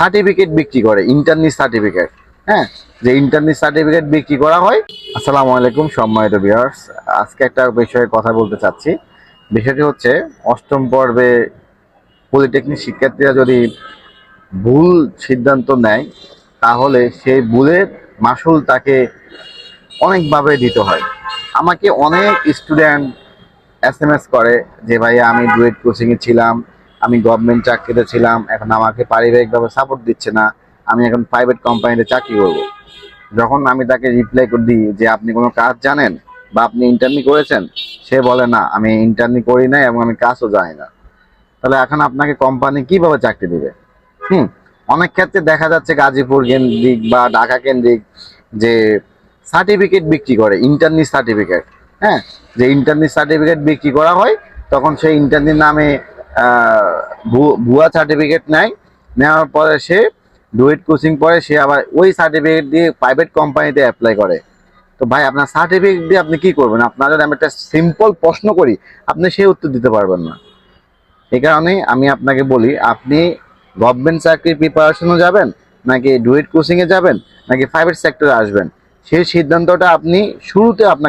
Certificate বিক্রি করে, internee certificate. হ্যাঁ, যে ইন্টার্নি সার্টিফিকেট বিক্রি করা হয়। আসসালামু আলাইকুম সম্মানিত ভিউয়ার্স, আজকে একটা বিষয়ে কথা বলতে চাচ্ছি। বিষয়টি হচ্ছে, অষ্টম পর্বে পলিটেকনিক শিক্ষার্থীরা যদি ভুল সিদ্ধান্ত নেয়, তাহলে সেই ভুলের মাসুল তাকে অনেকভাবে দিতে হয়। আমাকে অনেক স্টুডেন্ট SMS করে যে ভাইয়া, আমি ডুয়েট কোচিংয়ে ছিলাম, আমি গভর্নমেন্ট চাকরিতে ছিলাম, এখন আমাকে পারিবারিকভাবে সাপোর্ট দিচ্ছে না, আমি এখন প্রাইভেট কোম্পানিতে চাকরি করব। যখন আমি তাকে রিপ্লাই করে দিই যে আপনি কোনো কাজ জানেন বা আপনি ইন্টার্নি করেছেন, সে বলে না, আমি ইন্টার্নি করি না এবং আমি কাজও জানি না। তাহলে এখন আপনাকে কোম্পানি কিভাবে চাকরি দিবে? হুম অনেক ক্ষেত্রে দেখা যাচ্ছে গাজীপুর কেন্দ্রিক বা ঢাকা কেন্দ্রিক যে সার্টিফিকেট বিক্রি করে, ইন্টার্নি সার্টিফিকেট। হ্যাঁ, যে ইন্টার্নি সার্টিফিকেট বিক্রি করা হয়, তখন সেই ইন্টার্নির নামে ভুয়া সার্টিফিকেট নেয়। নেওয়ার পরে সে ডুয়েট কোচিং পরে সে আবার ওই সার্টিফিকেট দিয়ে প্রাইভেট কোম্পানিতে অ্যাপ্লাই করে। তো ভাই, আপনার সার্টিফিকেট দিয়ে আপনি কি করবেন? আপনার যদি আমি একটা সিম্পল প্রশ্ন করি, আপনি সেই উত্তর দিতে পারবেন না। এই কারণে আমি আপনাকে বলি, আপনি গভর্নমেন্ট চাকরির প্রিপারেশনে যাবেন, নাকি ডুয়েট কোচিংয়ে যাবেন, নাকি প্রাইভেট সেক্টরে আসবেন, সেই সিদ্ধান্তটা আপনি শুরুতে আপনাকে